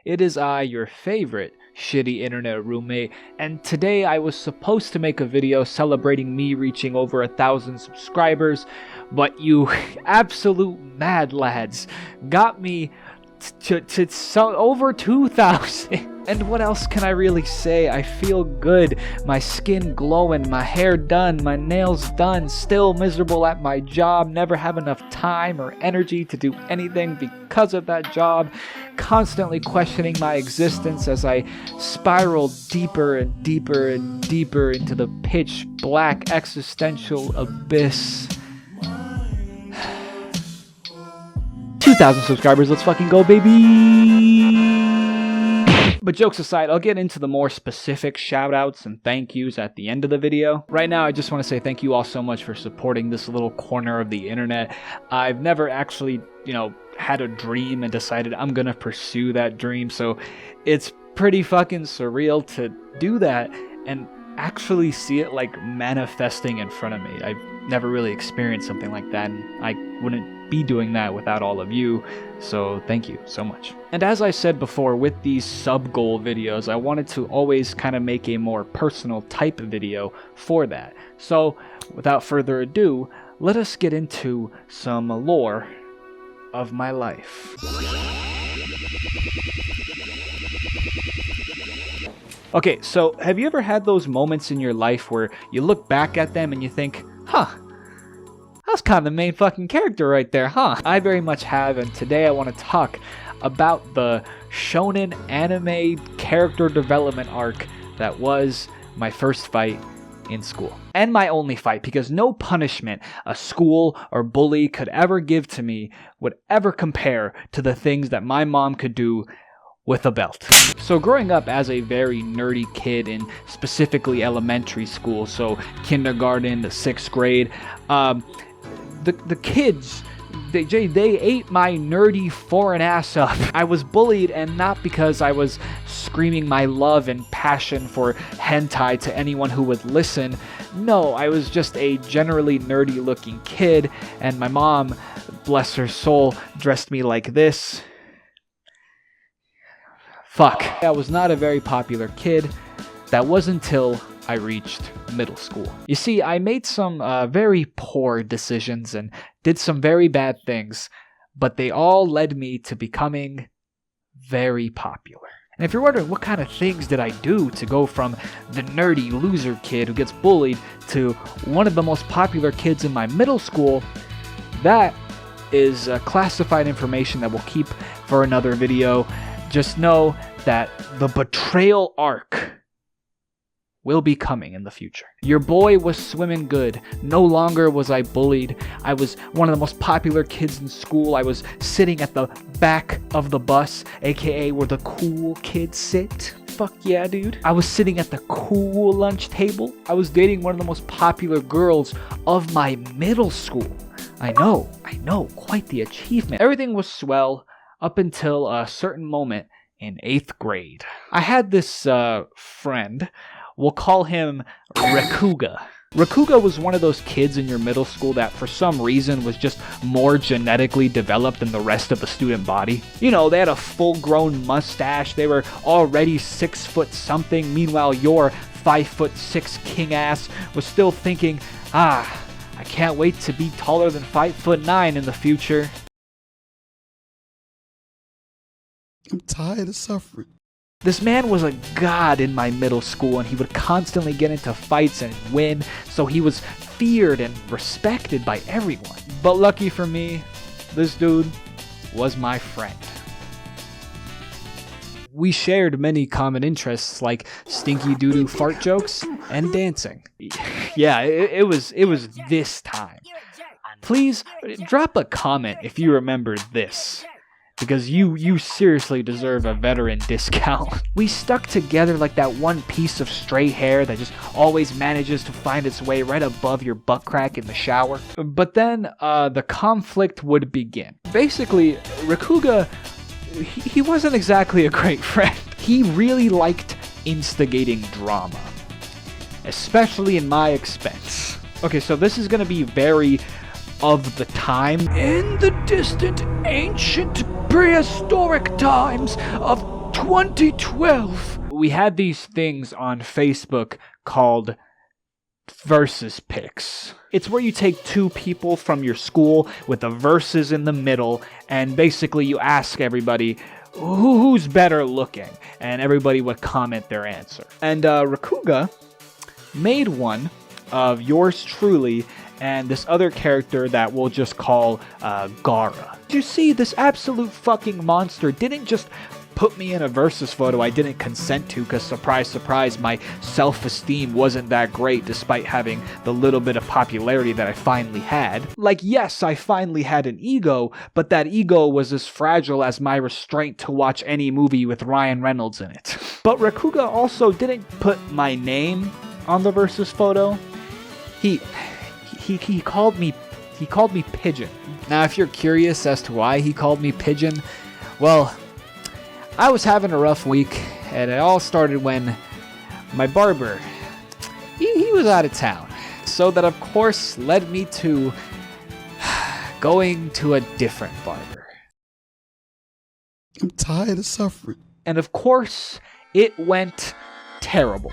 It is I, your favorite shitty internet roommate, and today I was supposed to make a video celebrating me reaching over 1,000 subscribers, but you absolute mad lads got me to over 2,000. And what else can I really say? I feel good, my skin glowing, my hair done, my nails done, still miserable at my job, never have enough time or energy to do anything because of that job, constantly questioning my existence as I spiral deeper and deeper and deeper into the pitch black existential abyss. 2,000 subscribers, let's fucking go, baby! But jokes aside, I'll get into the more specific shoutouts and thank yous at the end of the video. Right now, I just want to say thank you all so much for supporting this little corner of the internet. I've never actually, had a dream and decided I'm gonna pursue that dream, so it's pretty fucking surreal to do that and actually see it like manifesting in front of me. I've never really experienced something like that, and I wouldn't be doing that without all of you, so thank you so much. And as I said before, with these sub-goal videos, I wanted to always kind of make a more personal type of video for that. So without further ado, let us get into some lore of my life. Okay, so have you ever had those moments in your life where you look back at them and you think, that's kind of the main fucking character right there, huh? I very much have, and today I want to talk about the shonen anime character development arc that was my first fight in school. And my only fight, because no punishment a school or bully could ever give to me would ever compare to the things that my mom could do with a belt. So growing up as a very nerdy kid in specifically elementary school, so kindergarten to 6th grade, the kids, they ate my nerdy foreign ass up. I was bullied, and not because I was screaming my love and passion for hentai to anyone who would listen. No, I was just a generally nerdy looking kid, and my mom, bless her soul, dressed me like this. Fuck. I was not a very popular kid. That was until I reached middle school. You see, I made some very poor decisions and did some very bad things, but they all led me to becoming very popular. And if you're wondering what kind of things did I do to go from the nerdy loser kid who gets bullied to one of the most popular kids in my middle school, that is classified information that we'll keep for another video. Just know that the betrayal arc will be coming in the future. Your boy was swimming good. No longer was I bullied. I was one of the most popular kids in school. I was sitting at the back of the bus, aka where the cool kids sit. Fuck yeah, dude. I was sitting at the cool lunch table. I was dating one of the most popular girls of my middle school. I know, quite the achievement. Everything was swell up until a certain moment in 8th grade. I had this friend. We'll call him Rickuga. Rickuga was one of those kids in your middle school that for some reason was just more genetically developed than the rest of the student body. They had a full-grown mustache. They were already 6 foot something. Meanwhile, your 5'6" king ass was still thinking, I can't wait to be taller than 5'9" in the future. I'm tired of suffering. This man was a god in my middle school, and he would constantly get into fights and win, so he was feared and respected by everyone. But lucky for me, this dude was my friend. We shared many common interests like stinky doo-doo fart jokes and dancing. Yeah, it was this time. Please drop a comment if you remember this, because you seriously deserve a veteran discount. We stuck together like that one piece of straight hair that just always manages to find its way right above your butt crack in the shower. But then the conflict would begin. Basically, Rickuga, he wasn't exactly a great friend. He really liked instigating drama, especially in my expense. Okay, so this is gonna be very of the time. In the distant, ancient, prehistoric times of 2012. We had these things on Facebook called versus pics. It's where you take two people from your school with the verses in the middle, and basically you ask everybody who's better looking, and everybody would comment their answer. And Rickuga made one of yours truly and this other character that we'll just call Gara. You see, this absolute fucking monster didn't just put me in a versus photo I didn't consent to, because surprise, surprise, my self-esteem wasn't that great despite having the little bit of popularity that I finally had. Like, yes, I finally had an ego, but that ego was as fragile as my restraint to watch any movie with Ryan Reynolds in it. But Rickuga also didn't put my name on the versus photo. He called me Pigeon. Now, if you're curious as to why he called me Pigeon, well, I was having a rough week, and it all started when my barber, he was out of town. So that, of course, led me to going to a different barber. I'm tired of suffering. And of course, it went terrible.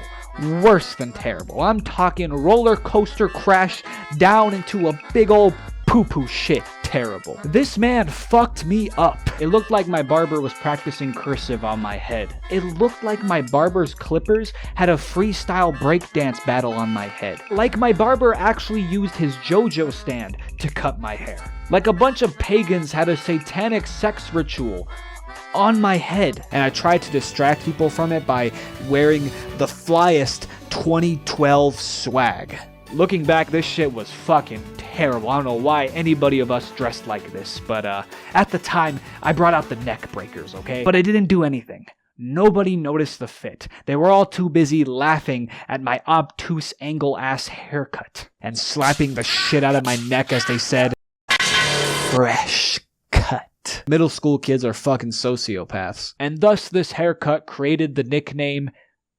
Worse than terrible. I'm talking roller coaster crash down into a big old poo-poo shit terrible. This man fucked me up. It looked like my barber was practicing cursive on my head. It looked like my barber's clippers had a freestyle breakdance battle on my head. Like my barber actually used his JoJo stand to cut my hair. Like a bunch of pagans had a satanic sex ritual on my head. And I tried to distract people from it by wearing the flyest 2012 swag. Looking back, this shit was fucking terrible. I don't know why anybody of us dressed like this, but at the time, I brought out the neck breakers, okay? But I didn't do anything. Nobody noticed the fit. They were all too busy laughing at my obtuse angle-ass haircut and slapping the shit out of my neck as they said, "Fresh cut." Middle school kids are fucking sociopaths. And thus this haircut created the nickname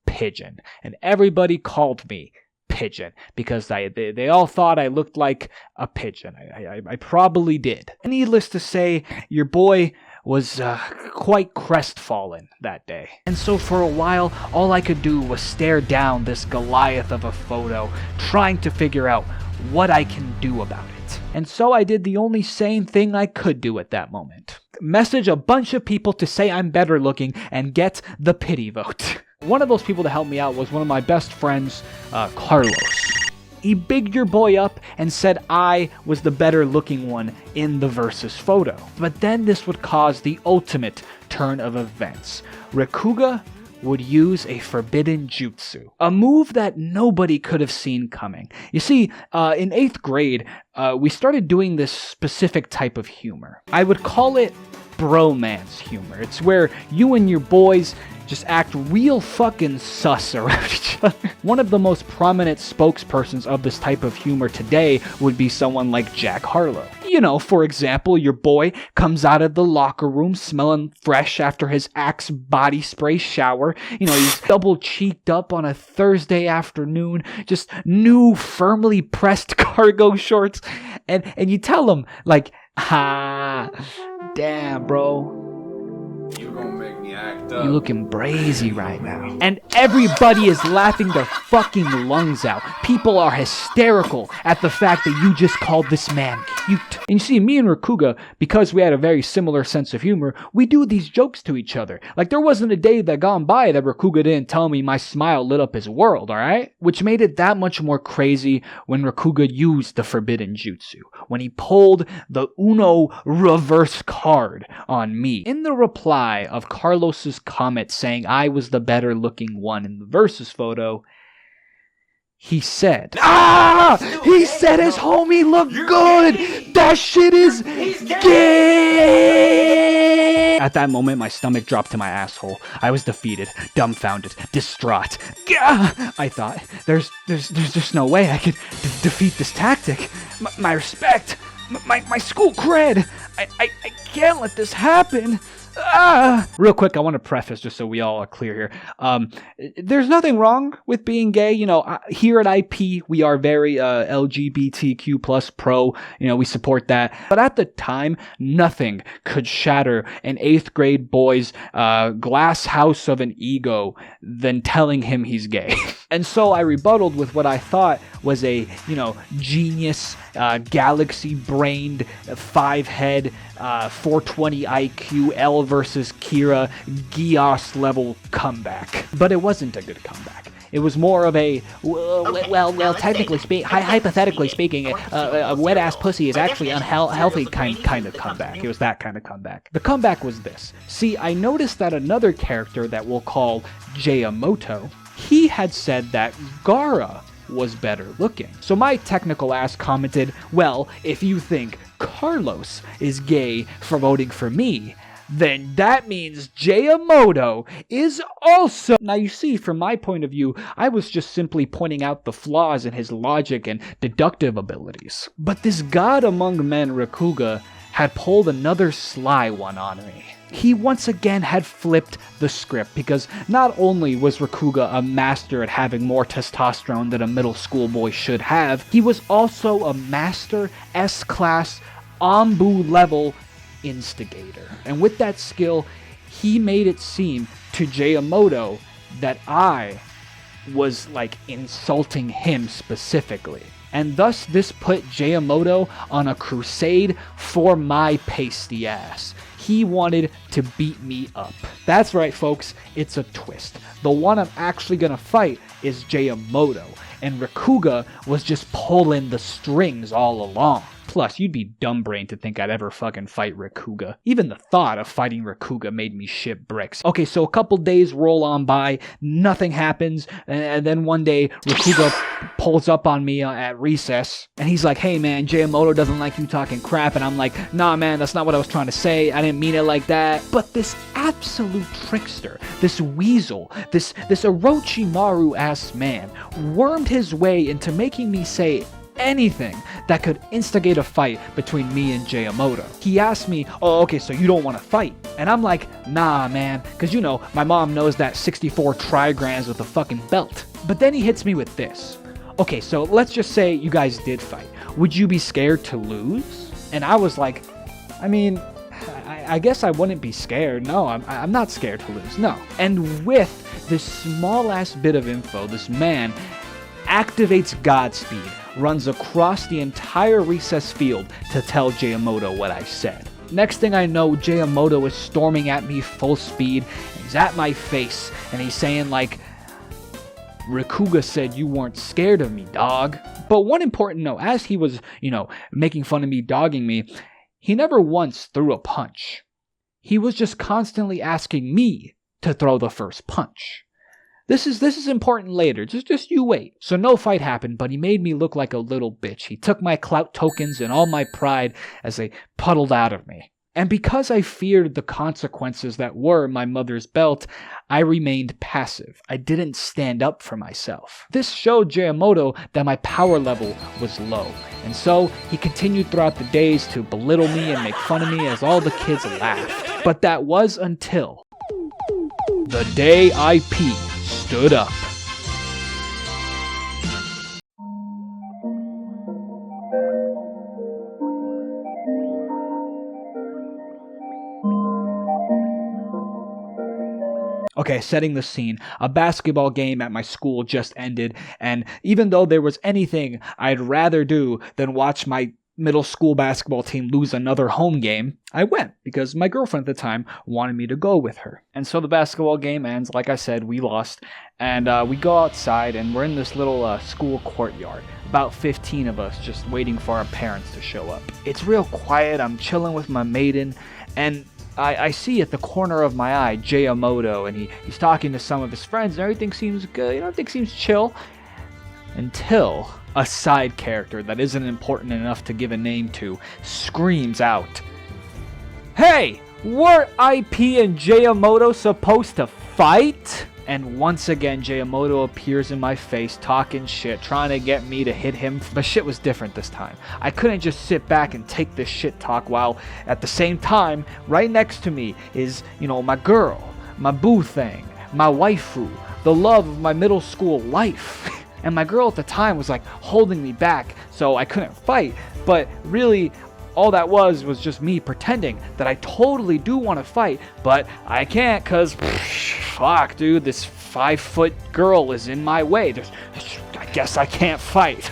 Pigeon. And everybody called me Pigeon because they all thought I looked like a pigeon. I probably did. Needless to say, your boy was quite crestfallen that day. And so for a while, all I could do was stare down this Goliath of a photo, trying to figure out what I can do about it. And so I did the only sane thing I could do at that moment. Message a bunch of people to say I'm better looking and get the pity vote. One of those people to help me out was one of my best friends, Carlos. He bigged your boy up and said I was the better looking one in the versus photo. But then this would cause the ultimate turn of events. Rickuga would use a Forbidden Jutsu, a move that nobody could have seen coming. You see, in 8th grade, we started doing this specific type of humor. I would call it bromance humor. It's where you and your boys just act real fucking sus around each other. One of the most prominent spokespersons of this type of humor today would be someone like Jack Harlow. You know, for example, your boy comes out of the locker room smelling fresh after his Axe body spray shower. You know, he's double cheeked up on a Thursday afternoon, just new firmly pressed cargo shorts. And you tell him, like, "Ha, damn, bro. You gonna make me act up. You looking brazy right now." And everybody is laughing their fucking lungs out. People are hysterical at the fact that you just called this man cute. And you see, me and Rickuga, because we had a very similar sense of humor, we do these jokes to each other. Like, there wasn't a day that gone by that Rickuga didn't tell me my smile lit up his world, alright? Which made it that much more crazy when Rickuga used the Forbidden Jutsu. When he pulled the Uno reverse card on me. In the reply of Carlos's comment saying I was the better looking one in the versus photo, he said, he said his homie looked good! That shit is gay! At that moment, my stomach dropped to my asshole. I was defeated, dumbfounded, distraught. I thought, there's just no way I could defeat this tactic. My respect, my school cred. I can't let this happen. Real quick, I want to preface just so we all are clear here. There's nothing wrong with being gay. You know, here at IP, we are very LGBTQ plus pro. You know, we support that. But at the time, nothing could shatter an 8th grade boy's glass house of an ego than telling him he's gay. And so I rebutted with what I thought was a, you know, genius, galaxy-brained, 5-head, 420 IQ, L versus Kira, Gios level comeback. But it wasn't a good comeback. It was more of a, well, technically speaking, hypothetically speaking, a wet-ass pussy is actually unhealthy kind of comeback. It was that kind of comeback. The comeback was this. See, I noticed that another character that we'll call Jayamoto, he had said that Gaara was better looking. So my technical ass commented, well, if you think Carlos is gay for voting for me, then that means Jayamoto is also... Now you see, from my point of view, I was just simply pointing out the flaws in his logic and deductive abilities. But this god among men, Rickuga, had pulled another sly one on me. He once again had flipped the script, because not only was Rickuga a master at having more testosterone than a middle school boy should have, he was also a master S-class, Ambu level instigator. And with that skill, he made it seem to Jayamoto that I was like insulting him specifically. And thus this put Jayamoto on a crusade for my pasty ass. He wanted to beat me up. That's right, folks, it's a twist. The one I'm actually gonna fight is Jayamoto, and Rickuga was just pulling the strings all along. Plus, you'd be dumb-brained to think I'd ever fucking fight Rickuga. Even the thought of fighting Rickuga made me shit bricks. Okay, so a couple days roll on by, nothing happens, and then one day, Rickuga pulls up on me at recess, and he's like, hey man, Jayamoto doesn't like you talking crap, and I'm like, nah man, that's not what I was trying to say, I didn't mean it like that. But this absolute trickster, this weasel, this Orochimaru-ass man, wormed his way into making me say anything that could instigate a fight between me and Jayamoto. He asked me, oh, okay, so you don't want to fight? And I'm like, nah, man, because, you know, my mom knows that 64 trigrands with a fucking belt. But then he hits me with this. Okay, so let's just say you guys did fight. Would you be scared to lose? And I was like, I mean, I guess I wouldn't be scared. No, I'm not scared to lose, no. And with this small-ass bit of info, this man activates Godspeed, runs across the entire recess field to tell Jayamoto what I said. Next thing I know, Jayamoto is storming at me full speed, and he's at my face, and he's saying like, Rickuga said you weren't scared of me, dog. But one important note, as he was, you know, making fun of me, dogging me, he never once threw a punch. He was just constantly asking me to throw the first punch. This is important later, just you wait. So no fight happened, but he made me look like a little bitch. He took my clout tokens and all my pride as they puddled out of me. And because I feared the consequences that were my mother's belt, I remained passive. I didn't stand up for myself. This showed Jayamoto that my power level was low. And so he continued throughout the days to belittle me and make fun of me as all the kids laughed. But that was until the day IP stood up. Okay, setting the scene. A basketball game at my school just ended, and even though there was anything I'd rather do than watch my middle school basketball team lose another home game, I went because my girlfriend at the time wanted me to go with her. And so the basketball game ends. Like I said, we lost, and we go outside, and we're in this little school courtyard. About 15 of us just waiting for our parents to show up. It's real quiet. I'm chilling with my maiden, and I see at the corner of my eye Jayamoto, and he's talking to some of his friends, and everything seems good, everything seems chill, until a side character that isn't important enough to give a name to screams out, "Hey, weren't IP and Jayamoto supposed to fight?" And once again, Jayamoto appears in my face, talking shit, trying to get me to hit him. But shit was different this time. I couldn't just sit back and take this shit talk while at the same time, right next to me is, you know, my girl, my boo thing, my waifu, the love of my middle school life. And my girl at the time was like holding me back so I couldn't fight. But really, all that was just me pretending that I totally do want to fight, but I can't cause fuck, dude, this 5-foot girl is in my way. I guess I can't fight.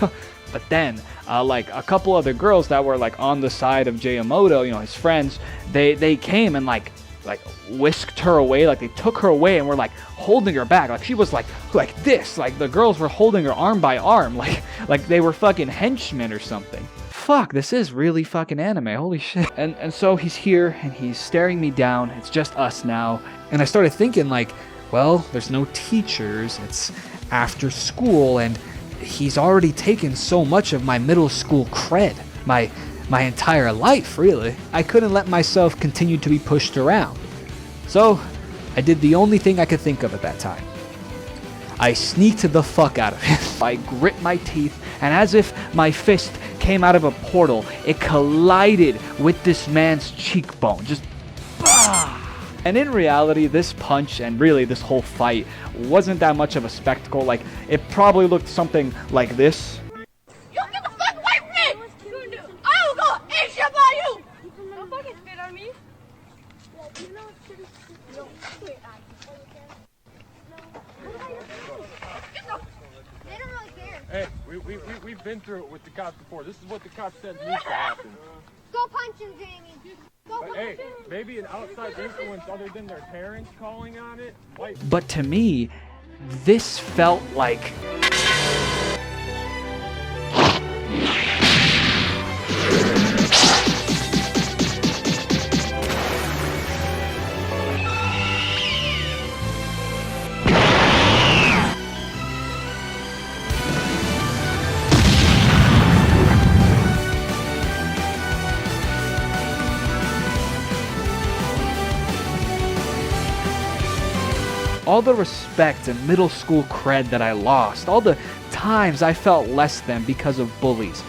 But then, like a couple other girls that were like on the side of Jayamoto, you know, his friends, they came and like whisked her away, like they took her away and were like holding her back, like she was like this, like the girls were holding her arm by arm, like they were fucking henchmen or something. Fuck, this is really fucking anime, holy shit. And so he's here and he's staring me down. It's just us now. And I started thinking like, well, there's no teachers, it's after school, and he's already taken so much of my middle school cred, my entire life, really. I couldn't let myself continue to be pushed around. So I did the only thing I could think of at that time. I sneaked the fuck out of him. I grit my teeth, and as if my fist came out of a portal, it collided with this man's cheekbone. Just bah! And in reality, this punch and really this whole fight wasn't that much of a spectacle. Like, it probably looked something like this. You get the fuck away from me! I will go and shit by you! Don't fucking spit on me. They don't really care. Hey, we've been through it with the cops before. This is what the cops said needs to happen. Go punch him, Jamie. Go punch Hey, him. maybe an outside influence other than their parents calling on it. But to me, this felt like... all the respect and middle school cred that I lost, all the times I felt less than because of bullies.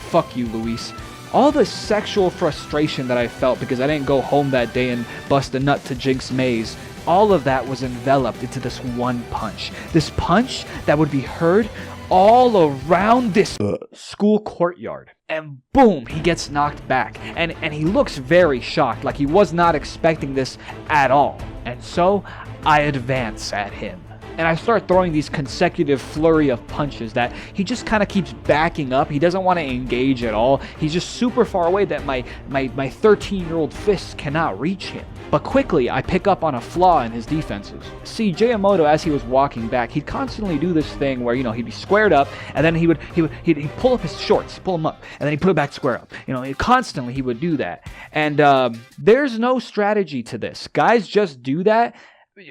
Fuck you, Luis. All the sexual frustration that I felt because I didn't go home that day and bust a nut to Jinx Maze, all of that was enveloped into this one punch. This punch that would be heard all around this school courtyard. And boom, he gets knocked back. And he looks very shocked, like he was not expecting this at all. And so I advance at him. And I start throwing these consecutive flurry of punches that he just kind of keeps backing up. He doesn't want to engage at all. He's just super far away that my 13-year-old fists cannot reach him. But quickly, I pick up on a flaw in his defenses. See, Jayamoto, as he was walking back, he'd constantly do this thing where, you know, he'd be squared up, and then he'd pull up his shorts, pull them up, and then he'd put it back square up. You know, he would do that. And there's no strategy to this. Guys just do that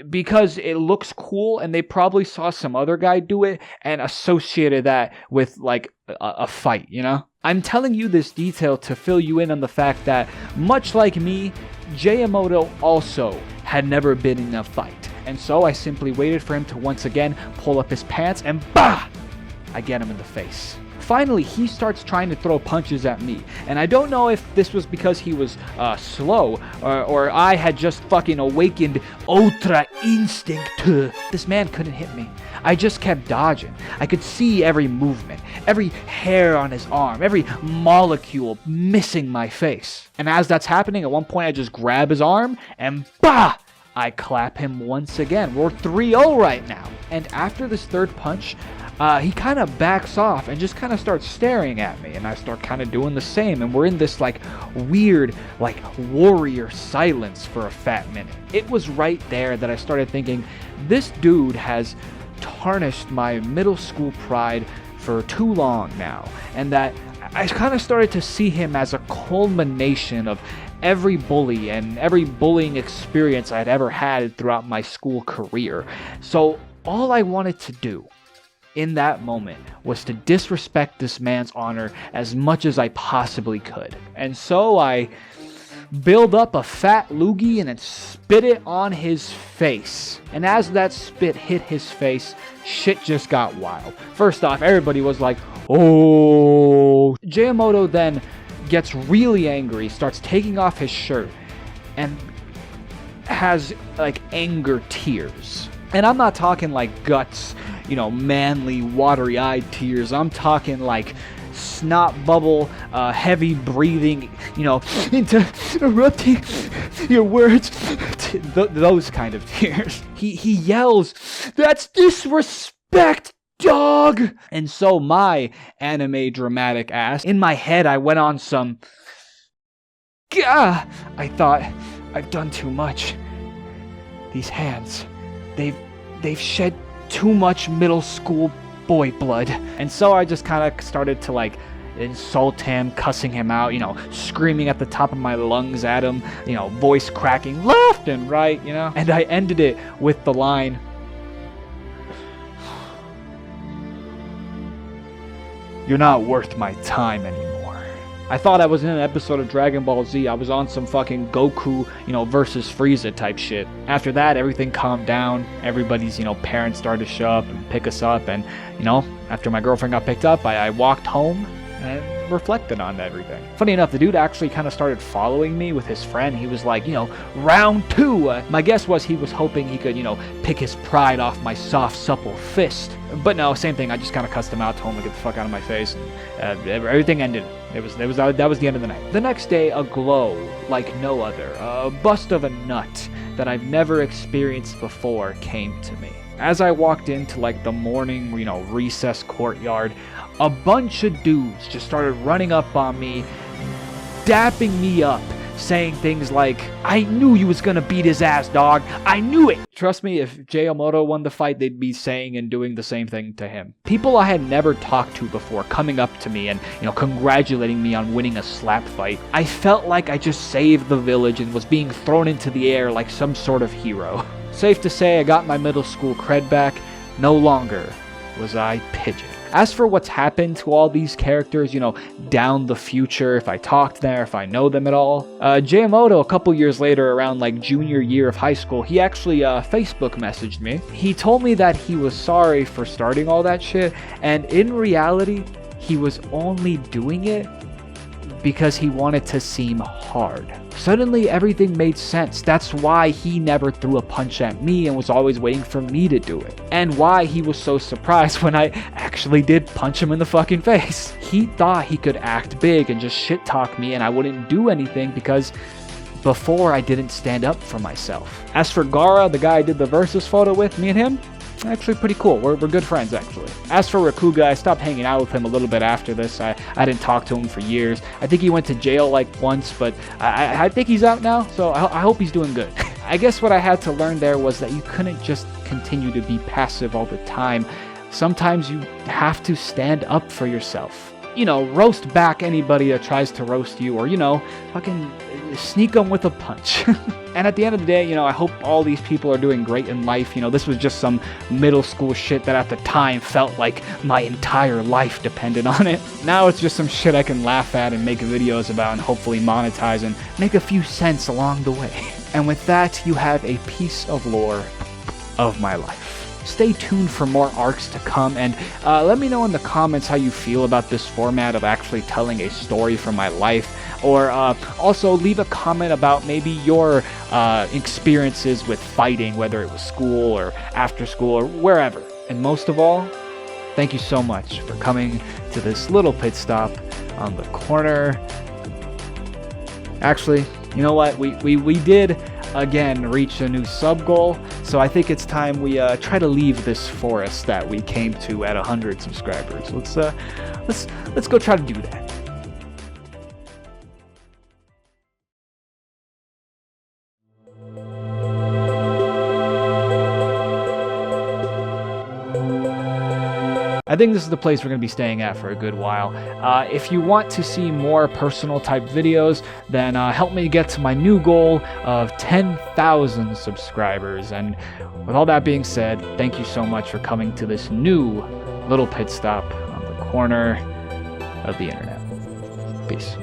because it looks cool, and they probably saw some other guy do it and associated that with like a fight, you know? I'm telling you this detail to fill you in on the fact that, much like me, Jayamoto also had never been in a fight. And so I simply waited for him to once again pull up his pants, and bah! I get him in the face. Finally, he starts trying to throw punches at me, and I don't know if this was because he was slow, or I had just fucking awakened ultra instinct. This man couldn't hit me. I just kept dodging. I could see every movement, every hair on his arm, every molecule missing my face. And as that's happening, at one point I just grab his arm, and bah! I clap him once again. We're 3-0 right now. And after this third punch, he kind of backs off and just kind of starts staring at me, and I start kind of doing the same, and we're in this like weird like warrior silence for a fat minute. It was right there that I started thinking, this dude has tarnished my middle school pride for too long now, and that I kind of started to see him as a culmination of every bully and every bullying experience I'd ever had throughout my school career. So all I wanted to do in that moment was to disrespect this man's honor as much as I possibly could. And so I build up a fat loogie and then spit it on his face. And as that spit hit his face, shit just got wild. First off, everybody was like, oh. Jayamoto then gets really angry, starts taking off his shirt, and has like anger tears. And I'm not talking like guts, you know, manly, watery-eyed tears. I'm talking like snot bubble, heavy breathing, you know, interrupting your words, those kind of tears. He yells, "That's disrespect, dog!" And so my anime dramatic ass, in my head I went on some, gah! I thought, I've done too much. These hands, they've shed too much middle school boy blood. And so I just kind of started to like insult him, cussing him out, you know, screaming at the top of my lungs at him, you know, voice cracking left and right, you know. And I ended it with the line, "You're not worth my time anymore." I thought I was in an episode of Dragon Ball Z. I was on some fucking Goku, you know, versus Frieza type shit. After that, everything calmed down. Everybody's, you know, parents started to show up and pick us up. And, you know, after my girlfriend got picked up, I walked home and reflected on everything. Funny enough, the dude actually kind of started following me with his friend. He was like, you know, round two. My guess was he was hoping he could, you know, pick his pride off my soft, supple fist. But no, same thing. I just kind of cussed him out, told him to get the fuck out of my face, and everything ended. That was the end of the night. The next day, a glow like no other, a bust of a nut that I've never experienced before came to me. As I walked into like the morning, you know, recess courtyard, a bunch of dudes just started running up on me, dapping me up, saying things like, "I knew you was gonna beat his ass, dog. I knew it." Trust me, if Jayamoto won the fight, they'd be saying and doing the same thing to him. People I had never talked to before coming up to me and, you know, congratulating me on winning a slap fight. I felt like I just saved the village and was being thrown into the air like some sort of hero. Safe to say I got my middle school cred back. No longer was I Pigeon. As for what's happened to all these characters, you know, down the future, if I talked there, if I know them at all, Jayamoto, a couple years later, around like junior year of high school, he actually Facebook messaged me. He told me that he was sorry for starting all that shit, and in reality, he was only doing it because he wanted to seem hard. Suddenly, everything made sense. That's why he never threw a punch at me and was always waiting for me to do it. And why he was so surprised when I actually did punch him in the fucking face. He thought he could act big and just shit talk me and I wouldn't do anything because before I didn't stand up for myself. As for Gaara, the guy I did the versus photo with, me and him, actually pretty cool. We're good friends, actually. As for Rickuga, I stopped hanging out with him a little bit after this. I didn't talk to him for years. I think he went to jail like once, but I think he's out now, so I hope he's doing good. I guess what I had to learn there was that you couldn't just continue to be passive all the time. Sometimes you have to stand up for yourself. You know, roast back anybody that tries to roast you, or, you know, fucking sneak them with a punch. And at the end of the day, you know, I hope all these people are doing great in life. You know, this was just some middle school shit that at the time felt like my entire life depended on it. Now it's just some shit I can laugh at and make videos about and hopefully monetize and make a few cents along the way. And with that, you have a piece of lore of my life. Stay tuned for more arcs to come, and let me know in the comments how you feel about this format of actually telling a story from my life, or also leave a comment about maybe your experiences with fighting, whether it was school or after school or wherever. And most of all, thank you so much for coming to this little pit stop on the corner. Actually, you know what? We did again reach a new sub goal, so I think it's time we try to leave this forest that we came to at 100 subscribers. Let's go try to do that. I think this is the place we're going to be staying at for a good while. If you want to see more personal type videos, then help me get to my new goal of 10,000 subscribers. And with all that being said, thank you so much for coming to this new little pit stop on the corner of the internet. Peace.